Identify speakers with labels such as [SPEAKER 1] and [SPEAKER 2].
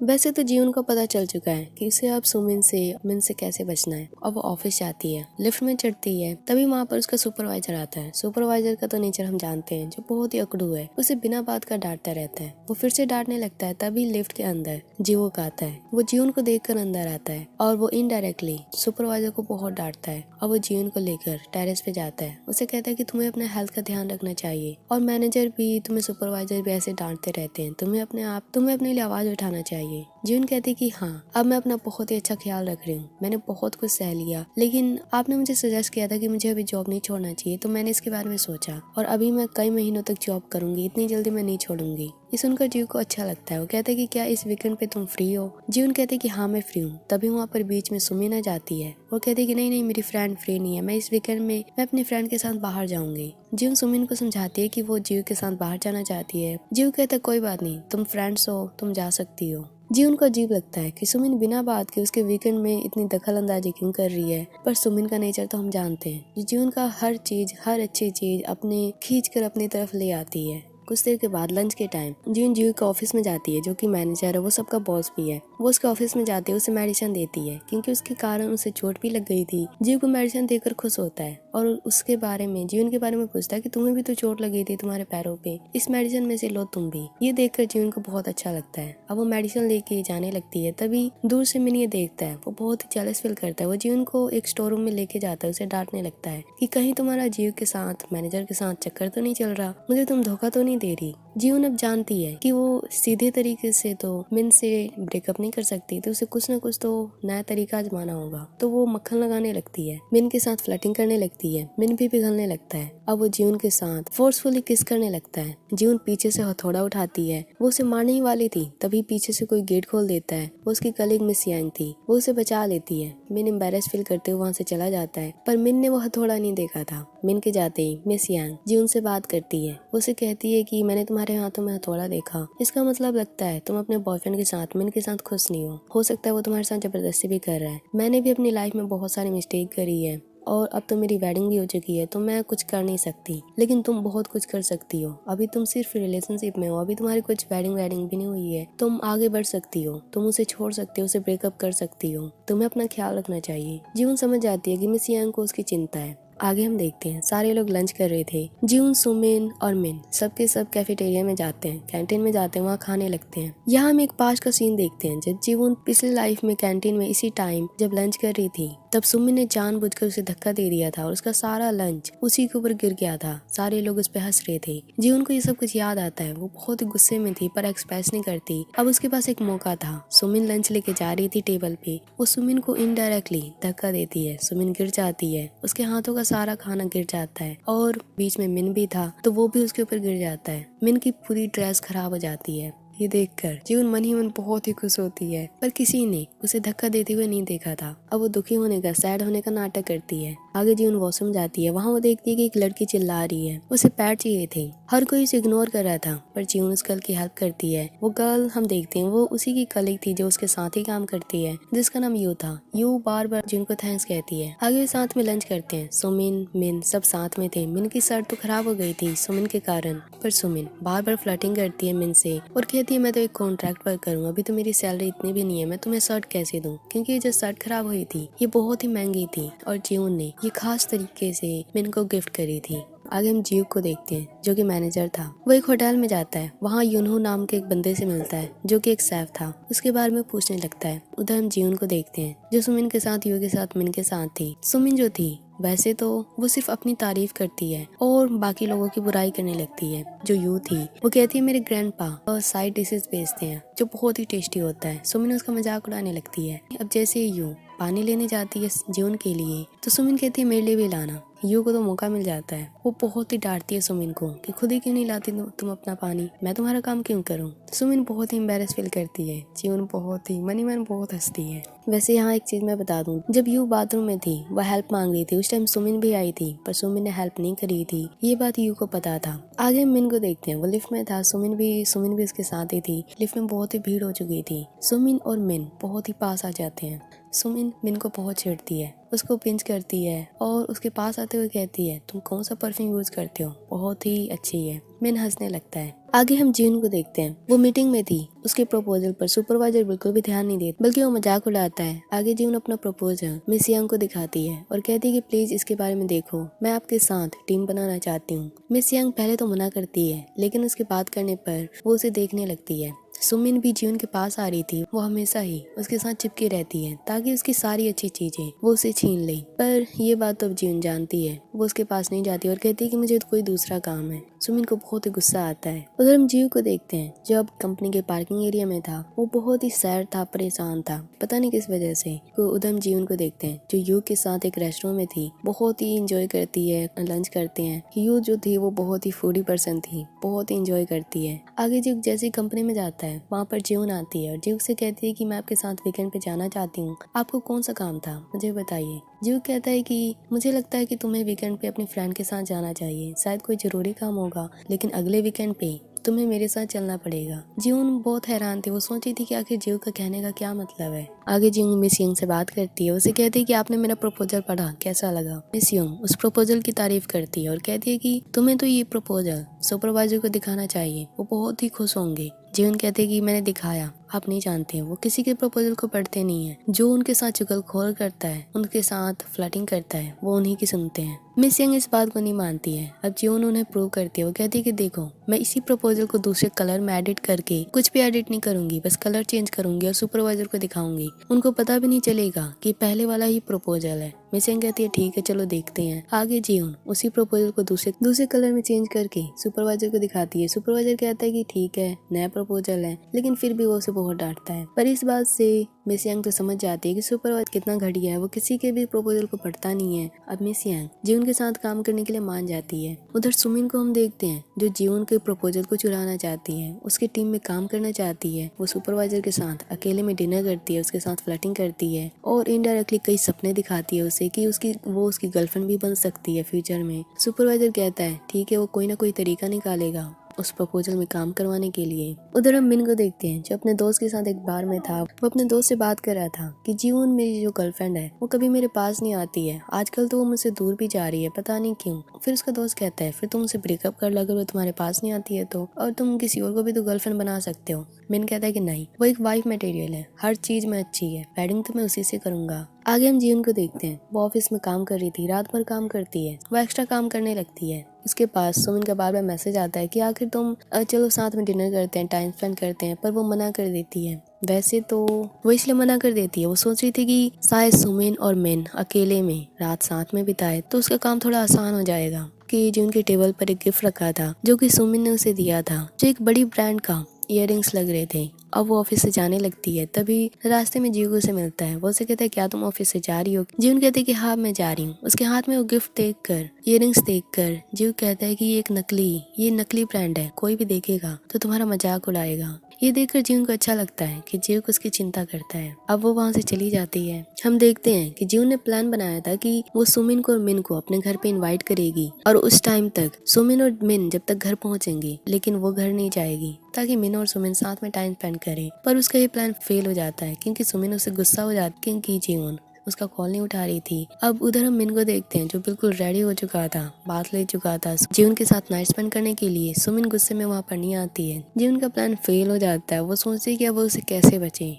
[SPEAKER 1] वैसे तो जीवन को पता चल चुका है कि उसे अब सुमिन से कैसे बचना है और वो ऑफिस जाती है, लिफ्ट में चढ़ती है, तभी वहाँ पर उसका सुपरवाइजर आता है। सुपरवाइजर का तो नेचर हम जानते हैं, जो बहुत ही अकड़ू है, उसे बिना बात का डांटता रहता है। वो फिर से डांटने लगता है, तभी लिफ्ट के अंदर जीवक आता है। वो जीवन को देखकर अंदर आता है और वो इनडायरेक्टली सुपरवाइजर को बहुत डांटता है और वो जीवन को लेकर टेरेस पे जाता है। उसे कहता है कि तुम्हें अपने हेल्थ का ध्यान रखना चाहिए और मैनेजर भी, तुम्हें सुपरवाइजर भी ऐसे डांटते रहते हैं, तुम्हें अपने लिए आवाज उठाना चाहिए। जीवन कहती कि हाँ, अब मैं अपना बहुत ही अच्छा ख्याल रख रही हूँ, मैंने बहुत कुछ सह लिया, लेकिन आपने मुझे सजेस्ट किया था कि मुझे अभी जॉब नहीं छोड़ना चाहिए, तो मैंने इसके बारे में सोचा और अभी मैं कई महीनों तक जॉब करूंगी, इतनी जल्दी मैं नहीं छोड़ूंगी। ये सुनकर जीव को अच्छा लगता है। वो कहता है कि क्या इस वीकेंड पे तुम फ्री हो? जीवन कहते है कि हाँ मैं फ्री हूँ। तभी वहाँ पर बीच में सुमिन आ जाती है। वो कहती है कि नहीं मेरी फ्रेंड फ्री नहीं है, मैं इस वीकेंड में मैं अपनी फ्रेंड के साथ बाहर जाऊंगी। जीवन सुमिन को समझाती है कि वो जीव के साथ बाहर जाना चाहती है। जीव कहता है कोई बात नहीं, तुम फ्रेंड्स हो, तुम जा सकती हो। जीवन को अजीब लगता है कि सुमिन बिना बात के उसके वीकेंड में इतनी दखल अंदाजी क्यों कर रही है, पर सुमिन का नेचर तो हम जानते हैं। जीवन का हर चीज, हर अच्छी चीज अपने खींच कर अपनी तरफ ले आती है। कुछ देर के बाद लंच के टाइम जीवन जीव के ऑफिस में जाती है, जो कि मैनेजर है, वो सबका बॉस भी है। वो उसके ऑफिस में जाती है, उसे मेडिसिन देती है क्योंकि उसके कारण उसे चोट भी लग गई थी। जीव को मेडिसिन देकर खुश होता है और उसके बारे में, जीवन के बारे में पूछता है कि तुम्हें भी तो चोट लगी थी तुम्हारे पैरों पे, इस मेडिसिन में से लो तुम भी। ये देखकर जीवन को बहुत अच्छा लगता है। अब वो मेडिसिन लेके जाने लगती है, तभी दूर से मिन ये देखता है। वो बहुत ही जेलस फील करता है। वो जीवन को एक स्टोर रूम में लेके जाता है, उसे डांटने लगता है कि कहीं तुम्हारा जीव के साथ, मैनेजर के साथ चक्कर तो नहीं चल रहा, मुझे तुम धोखा तो नहीं दे रही। जीवन अब जानती है कि वो सीधे तरीके से तो मिन से ब्रेकअप नहीं कर सकती, तो उसे कुछ न कुछ तो नया तरीका आजमाना होगा। तो वो मक्खन लगाने लगती है, मिन के साथ फ्लर्टिंग करने लगती है। मिन भी पिघलने लगता है। अब वो जीवन के साथ फोर्सफुली किस करने लगता है। जीवन पीछे से हथौड़ा उठाती है, वो उसे मारने ही वाली थी, तभी पीछे से कोई गेट खोल देता है। वो उसकी कलीग मिस यांग थी, वो उसे बचा लेती है। मिन एम्बैरेस फील करते हुए वहाँ से चला जाता है, पर मिन ने वो हथौड़ा नहीं देखा था। मिन के जाते ही मिस यांग जीवन से बात करती है। वो उसे कहती है कि मैंने तुम्हारे हाथों में हथौड़ा देखा, इसका मतलब लगता है तुम अपने बॉयफ्रेंड के साथ, मिन के साथ खुश नहीं हो सकता है वो तुम्हारे साथ जबरदस्ती भी कर रहा है। मैंने भी अपनी लाइफ में बहुत सारी मिस्टेक करी है और अब तो मेरी वेडिंग भी हो चुकी है, तो मैं कुछ कर नहीं सकती, लेकिन तुम बहुत कुछ कर सकती हो। अभी तुम सिर्फ रिलेशनशिप में हो, अभी तुम्हारी कुछ वेडिंग भी नहीं हुई है, तुम आगे बढ़ सकती हो, तुम उसे छोड़ सकती हो, उसे ब्रेकअप कर सकती हो, तुम्हें अपना ख्याल रखना चाहिए। जीवन समझ जाती है कि मिस यांग को उसकी चिंता है। आगे हम देखते हैं, सारे लोग लंच कर रहे थे। जीवन, सुमिन और मिन सबके सब कैफेटेरिया में जाते हैं, कैंटीन में जाते हैं, वहाँ खाने लगते हैं। यहाँ हम एक पास का सीन देखते हैं, जब जीवन पिछली लाइफ में कैंटीन में इसी टाइम जब लंच कर रही थी, तब सुमिन ने जानबूझकर उसे धक्का दे दिया था और उसका सारा लंच उसी के ऊपर गिर गया था। सारे लोग उस पे हंस रहे थे। जीवन को ये सब कुछ याद आता है। वो बहुत ही गुस्से में थी पर एक्सप्रेस नहीं करती। अब उसके पास एक मौका था। सुमिन लंच लेके जा रही थी टेबल पे, वो सुमिन को इनडायरेक्टली धक्का देती है। सुमिन गिर जाती है, उसके हाथों का सारा खाना गिर जाता है और बीच में मिन भी था, तो वो भी उसके ऊपर गिर जाता है। मिन की पूरी ड्रेस खराब हो जाती है। ये देखकर जीवन मन ही मन बहुत ही खुश होती है, पर किसी ने उसे धक्का देते हुए नहीं देखा था। अब वो दुखी होने का, सैड होने का नाटक करती है। आगे जीवन वॉशरूम जाती है, वहाँ वो देखती है कि एक लड़की चिल्ला रही है, उसे पैड चाहिए थे। हर कोई उसे इग्नोर कर रहा था, पर जीवन उस गर्ल की हेल्प करती है। वो गर्ल हम देखते हैं वो उसी की कलीग थी जो उसके साथ ही काम करती है, जिसका नाम यू था। यू बार बार जीवन को थैंक्स कहती है। आगे साथ में लंच करते हैं। सुमिन, मिन सब साथ में थे। मिन की शर्ट तो खराब हो गई थी सुमिन के कारण, पर सुमिन बार बार फ्लर्टिंग करती है मिन से और कहती है मैं तो एक कॉन्ट्रैक्ट पर करूँ, अभी तो मेरी सैलरी इतनी भी नहीं है, मैं तुम्हें शर्ट कैसे दूँ, क्योंकि ये जो शर्ट खराब हुई थी ये बहुत ही महंगी थी और जीवन ने ये खास तरीके से मिन को गिफ्ट करी थी। आगे हम जीव को देखते हैं, जो कि मैनेजर था। वो एक होटल में जाता है, वहाँ यूनहो नाम के एक बंदे से मिलता है जो कि एक शेफ था। उसके बारे में पूछने लगता है। उधर हम जीवन को देखते हैं, जो सुमिन के साथ, यू के साथ, मिन के साथ थी। सुमिन जो थी वैसे तो वो सिर्फ अपनी तारीफ करती है और बाकी लोगों की बुराई करने लगती है। जो यू थी वो कहती है मेरे ग्रैंडपा और साइड डिशेस बेचते हैं जो बहुत ही टेस्टी होता है। सुमिन उसका मजाक उड़ाने लगती है। अब जैसे यू पानी लेने जाती है जीवन के लिए, तो सुमिन कहती है मेरे लिए भी लाना। यू को तो मौका मिल जाता है। वो बहुत ही डांटती है सुमिन को कि खुद ही क्यों नहीं लाती तुम अपना पानी, मैं तुम्हारा काम क्यों करूं। सुमिन बहुत ही एम्बैरेस फील करती है। जीवन बहुत ही मनी मन बहुत हंसती है। वैसे यहाँ एक चीज मैं बता दूं, जब यू बाथरूम में थी, वह हेल्प मांग रही थी, उस टाइम सुमिन भी आई थी, पर सुमिन ने हेल्प नहीं करी थी। ये बात यू को पता था। आगे मिन को देखते हैं, वो लिफ्ट में था, सुमिन भी उसके साथ ही थी। लिफ्ट में बहुत ही भीड़ हो चुकी थी। सुमिन और मिन बहुत ही पास आ जाते हैं। सुमिन मिन को बहुत छेड़ती है, उसको पिंच करती है और उसके पास आते हुए कहती है तुम कौन सा परफ्यूम यूज करते हो, बहुत ही अच्छी है। मिन हंसने लगता है। आगे हम जीवन को देखते हैं। वो मीटिंग में थी, उसके प्रपोजल पर सुपरवाइजर बिल्कुल भी ध्यान नहीं देता, बल्कि वो मजाक उड़ाता है। आगे जीवन अपना प्रपोजल मिस यंग को दिखाती है और कहती है कि प्लीज इसके बारे में देखो, मैं आपके साथ टीम बनाना चाहती हूँ। मिस यंग पहले तो मना करती है, लेकिन उसके बात करने पर वो उसे देखने लगती है। सुमिन भी जीवन के पास आ रही थी। वो हमेशा ही उसके साथ चिपकी रहती है ताकि उसकी सारी अच्छी चीजें वो उसे छीन ले, पर ये बात तो अब जीवन जानती है। वो उसके पास नहीं जाती और कहती है कि मुझे तो कोई दूसरा काम है। सुमिन को बहुत ही गुस्सा आता है। उधर हम जीव को देखते हैं, जो अब कंपनी के पार्किंग एरिया में था। वो बहुत ही सैड था, परेशान था, पता नहीं किस वजह से। उधर हम जीवन को देखते हैं, जो यू के साथ एक रेस्टोरेंट में थी। बहुत ही इंजॉय करती है, लंच करते हैं। यू जो थी वो बहुत ही फूडी पर्सन थी, बहुत ही इंजॉय करती है। आगे जीव जैसे कंपनी में जाता है, वहाँ पर जीवन आती है और जीव से कहती है कि मैं आपके साथ वीकेंड पे जाना चाहती हूँ, आपको कौन सा काम था, मुझे बताइए। जीव कहता है कि मुझे लगता है कि तुम्हें वीकेंड पे अपनी फ्रेंड के साथ जाना चाहिए, शायद कोई जरूरी काम होगा, लेकिन अगले वीकेंड पे तुम्हें मेरे साथ चलना पड़ेगा। जीवन बहुत हैरान थे। वो सोची थी कि आखिर जीव का कहने का क्या मतलब है। आगे जीवन मिस यंग से बात करती है, उसे कहती है कि आपने मेरा प्रपोजल पढ़ा, कैसा लगा। मिस यंग उस प्रपोजल की तारीफ करती है और कहती है कि तुम्हें तो ये प्रपोजल सुपरवाइजर को दिखाना चाहिए, वो बहुत ही खुश होंगे। जीवन कहते हैं कि मैंने दिखाया, आप नहीं जानते हैं, वो किसी के प्रपोजल को पढ़ते नहीं है। जो उनके साथ चुगलखोर करता है, उनके साथ फ्लर्टिंग करता है, वो उन्हीं की सुनते हैं। मिस यंग इस बात को नहीं मानती है। अब जीवन उन्हें प्रूव करती है। वो कहती है कि देखो, मैं इसी प्रपोजल को दूसरे कलर में एडिट करके, कुछ भी एडिट नहीं करूंगी, बस कलर चेंज करूंगी और सुपरवाइजर को दिखाऊंगी। उनको पता भी नहीं चलेगा कि पहले वाला ही प्रपोजल है। मिस यंग कहती है ठीक है, चलो देखते हैं। आगे जीवन उसी प्रपोजल को दूसरे कलर में चेंज करके सुपरवाइजर को दिखाती है। सुपरवाइजर कहता है कि ठीक है, नया प्रपोजल है, लेकिन फिर भी वो उसे बहुत डांटता है। पर इस बात से मिस यंग तो समझ जाती है कि सुपरवाइजर कितना घटिया है, वो किसी के भी प्रपोजल को पढ़ता नहीं है। अब मिस यंग जीवन के साथ काम करने के लिए मान जाती है। उधर सुमिन को हम देखते हैं, जो जीवन के प्रपोजल को चुराना चाहती है, उसकी टीम में काम करना चाहती है। वो सुपरवाइजर के साथ अकेले में डिनर करती है, उसके साथ फ्लर्टिंग करती है और इनडायरेक्टली कई सपने दिखाती है उसे कि वो उसकी गर्लफ्रेंड भी बन सकती है फ्यूचर में। सुपरवाइजर कहता है ठीक है, वो कोई ना कोई तरीका निकालेगा उस प्रपोजल में काम करवाने के लिए। उधर हम मिन को देखते हैं, जो अपने दोस्त के साथ एक बार में था। वो अपने दोस्त से बात कर रहा था कि जीवन मेरी जो गर्लफ्रेंड है वो कभी मेरे पास नहीं आती है, आजकल तो वो मुझसे दूर भी जा रही है, पता नहीं क्यों। फिर उसका दोस्त कहता है फिर तुम उसे ब्रेकअप कर लो, अगर वो तुम्हारे पास नहीं आती है तो, और तुम किसी और को भी तो गर्लफ्रेंड बना सकते हो। मिन कहता है कि नहीं, वो एक वाइफ मटेरियल है, हर चीज में अच्छी है, वेडिंग तो मैं उसी से करूंगा। आगे हम जीवन को देखते हैं। वो ऑफिस में काम कर रही थी, रात भर काम करती है, वो एक्स्ट्रा काम करने लगती है। उसके पास सुमिन का बार बार मैसेज आता है कि आखिर तुम चलो साथ में डिनर करते हैं, टाइम स्पेंड करते हैं, पर वो मना कर देती है। वैसे तो वो इसलिए मना कर देती है, वो सोच रही थी कि शायद सुमिन और मिन अकेले में रात साथ में बिताए तो उसका काम थोड़ा आसान हो जाएगा। कि जो उनके टेबल पर एक गिफ्ट रखा था, जो कि सुमिन ने उसे दिया था, जो एक बड़ी ब्रांड का इयररिंग्स लग रहे थे। अब वो ऑफिस से जाने लगती है, तभी रास्ते में जीवन से मिलता है। वो उसे कहता है क्या तुम ऑफिस से जा रही हो? जीवन कहते है कि हाँ मैं जा रही हूँ। उसके हाथ में वो गिफ्ट देखकर, इयररिंग्स देखकर जीव कहता है कि ये नकली ब्रांड है, कोई भी देखेगा तो तुम्हारा मजाक उड़ाएगा। ये देखकर जीवन को अच्छा लगता है कि जीव को उसकी चिंता करता है। अब वो वहाँ से चली जाती है। हम देखते हैं कि जीवन ने प्लान बनाया था कि वो सुमिन को और मिन को अपने घर पे इनवाइट करेगी और उस टाइम तक सुमिन और मिन जब तक घर पहुंचेंगे, लेकिन वो घर नहीं जाएगी ताकि मिन और सुमिन साथ में टाइम स्पेंड करें। पर उसका ये प्लान फेल हो जाता है क्योंकि सुमिन उससे गुस्सा हो जाती है क्योंकि जीवन उसका कॉल नहीं उठा रही थी। अब उधर हम मिन को देखते हैं, जो बिल्कुल रेडी हो चुका था, बात ले चुका था जीवन के साथ नाइट स्पेंड करने के लिए। सुमिन गुस्से में वहाँ पर नहीं आती है। जीवन का प्लान फेल हो जाता है। वो सोचती है कि अब वो उसे कैसे बचे।